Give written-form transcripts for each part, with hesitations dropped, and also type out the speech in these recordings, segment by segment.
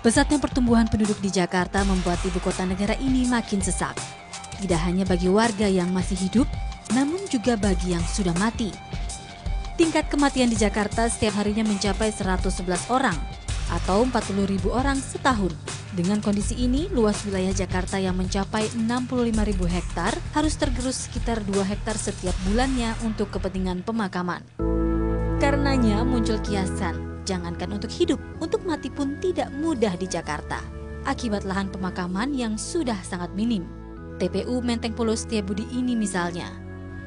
Pesatnya pertumbuhan penduduk di Jakarta membuat ibu kota negara ini makin sesak. Tidak hanya bagi warga yang masih hidup, namun juga bagi yang sudah mati. Tingkat kematian di Jakarta setiap harinya mencapai 111 orang atau 40.000 orang setahun. Dengan kondisi ini, luas wilayah Jakarta yang mencapai 65.000 hektar harus tergerus sekitar 2 hektar setiap bulannya untuk kepentingan pemakaman. Karenanya muncul kiasan, jangankan untuk hidup, untuk mati pun tidak mudah di Jakarta. Akibat lahan pemakaman yang sudah sangat minim. TPU Menteng Pulo Setiabudi ini misalnya.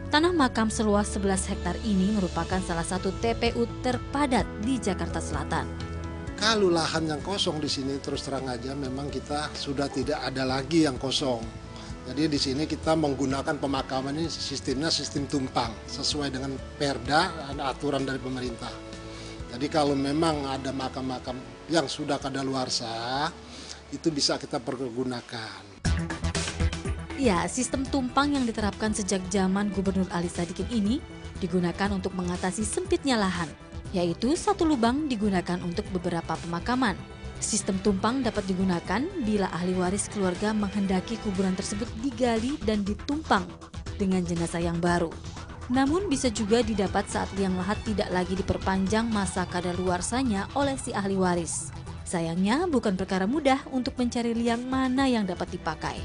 Tanah makam seluas 11 hektar ini merupakan salah satu TPU terpadat di Jakarta Selatan. Kalau lahan yang kosong di sini terus terang aja memang kita sudah tidak ada lagi yang kosong. Jadi di sini kita menggunakan pemakaman ini sistemnya sistem tumpang sesuai dengan perda dan aturan dari pemerintah. Jadi kalau memang ada makam-makam yang sudah kadaluarsa itu bisa kita pergunakan. Ya, sistem tumpang yang diterapkan sejak zaman Gubernur Ali Sadikin ini digunakan untuk mengatasi sempitnya lahan, yaitu satu lubang digunakan untuk beberapa pemakaman. Sistem tumpang dapat digunakan bila ahli waris keluarga menghendaki kuburan tersebut digali dan ditumpang dengan jenazah yang baru. Namun bisa juga didapat saat liang lahat tidak lagi diperpanjang masa kadaluarsanya oleh si ahli waris. Sayangnya bukan perkara mudah untuk mencari liang mana yang dapat dipakai.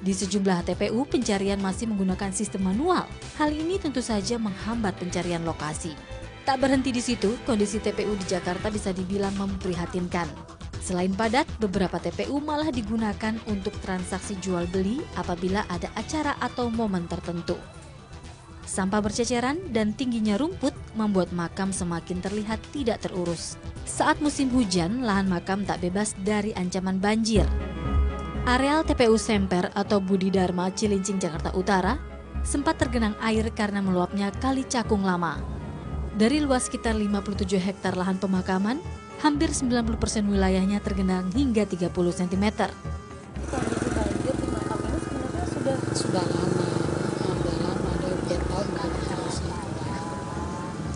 Di sejumlah TPU, pencarian masih menggunakan sistem manual. Hal ini tentu saja menghambat pencarian lokasi. Tak berhenti di situ, kondisi TPU di Jakarta bisa dibilang memprihatinkan. Selain padat, beberapa TPU malah digunakan untuk transaksi jual-beli apabila ada acara atau momen tertentu. Sampah berceceran dan tingginya rumput membuat makam semakin terlihat tidak terurus. Saat musim hujan, lahan makam tak bebas dari ancaman banjir. Areal TPU Semper atau Budi Dharma Cilincing Jakarta Utara sempat tergenang air karena meluapnya Kali Cakung Lama. Dari luas sekitar 57 hektar lahan pemakaman, hampir 90% wilayahnya tergenang hingga 30 cm. Kondisi banjir di makam ini sebenarnya sudah lama, ada 4 tahun terus.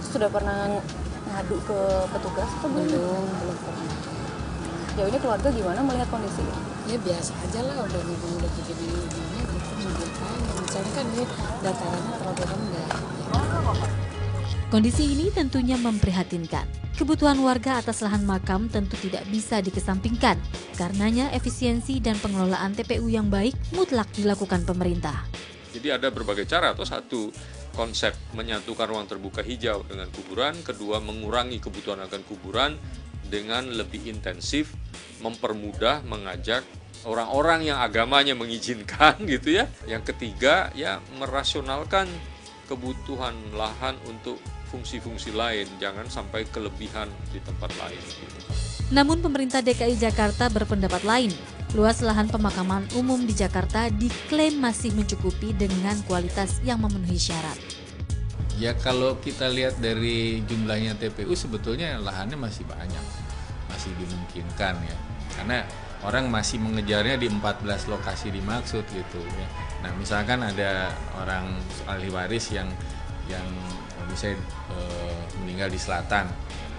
Sudah pernah ngadu ke petugas atau belum pernah. Jauh ini keluarga gimana melihat kondisi ini? Ya biasa aja lah, udah begini gitu, ngapain. Misalnya kan ini datarannya terlalu rendah. Kondisi ini tentunya memprihatinkan. Kebutuhan warga atas lahan makam tentu tidak bisa dikesampingkan. Karenanya efisiensi dan pengelolaan TPU yang baik mutlak dilakukan pemerintah. Jadi ada berbagai cara, atau satu, konsep menyatukan ruang terbuka hijau dengan kuburan, kedua mengurangi kebutuhan akan kuburan dengan lebih intensif, mempermudah, mengajak orang-orang yang agamanya mengizinkan gitu ya. Yang ketiga ya merasionalkan kebutuhan lahan untuk fungsi-fungsi lain, jangan sampai kelebihan di tempat lain gitu. Namun pemerintah DKI Jakarta berpendapat lain. Luas lahan pemakaman umum di Jakarta diklaim masih mencukupi dengan kualitas yang memenuhi syarat. Ya kalau kita lihat dari jumlahnya TPU sebetulnya lahannya masih banyak, masih dimungkinkan ya. Karena orang masih mengejarnya di 14 lokasi dimaksud gitu ya. Nah misalkan ada orang ahli waris yang misalnya meninggal di selatan,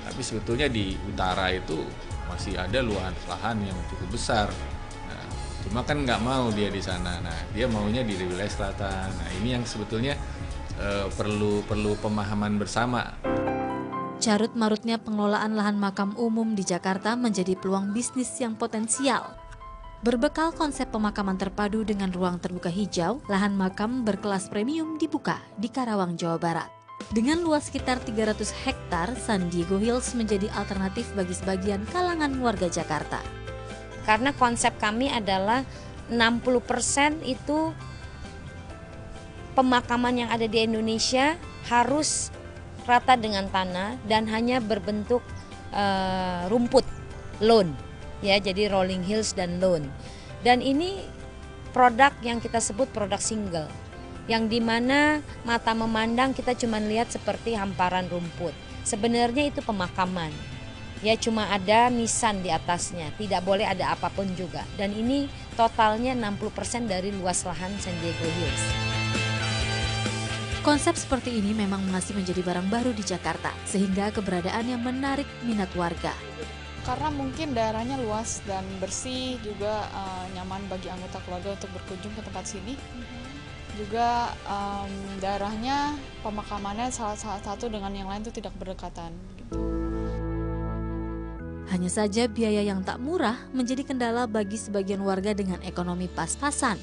tapi sebetulnya di utara itu masih ada luas lahan yang cukup besar. Nah, cuma kan nggak mau dia di sana. Nah dia maunya di wilayah selatan. Nah ini yang sebetulnya perlu pemahaman bersama. Carut marutnya pengelolaan lahan makam umum di Jakarta menjadi peluang bisnis yang potensial. Berbekal konsep pemakaman terpadu dengan ruang terbuka hijau, lahan makam berkelas premium dibuka di Karawang, Jawa Barat. Dengan luas sekitar 300 hektar, San Diego Hills menjadi alternatif bagi sebagian kalangan warga Jakarta. Karena konsep kami adalah 60% itu pemakaman yang ada di Indonesia harus rata dengan tanah dan hanya berbentuk rumput, lawn, ya, jadi rolling hills dan lawn. Dan ini produk yang kita sebut produk single, yang dimana mata memandang kita cuma lihat seperti hamparan rumput. Sebenarnya itu pemakaman, ya cuma ada nisan di atasnya, tidak boleh ada apapun juga. Dan ini totalnya 60% dari luas lahan San Diego Hills. Konsep seperti ini memang masih menjadi barang baru di Jakarta, sehingga keberadaannya menarik minat warga. karena mungkin daerahnya luas dan bersih, juga nyaman bagi anggota keluarga untuk berkunjung ke tempat sini. Juga daerahnya, pemakamannya salah satu dengan yang lain itu tidak berdekatan. Gitu. Hanya saja biaya yang tak murah menjadi kendala bagi sebagian warga dengan ekonomi pas-pasan.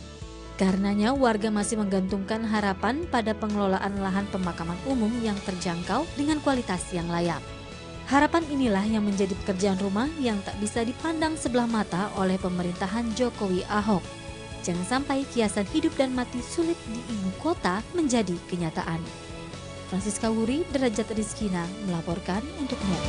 Karenanya warga masih menggantungkan harapan pada pengelolaan lahan pemakaman umum yang terjangkau dengan kualitas yang layak. Harapan inilah yang menjadi pekerjaan rumah yang tak bisa dipandang sebelah mata oleh pemerintahan Jokowi Ahok. Jangan sampai kiasan hidup dan mati sulit di ibu kota menjadi kenyataan. Francisca Wuri, Derajat Rizkina melaporkan untuk NET.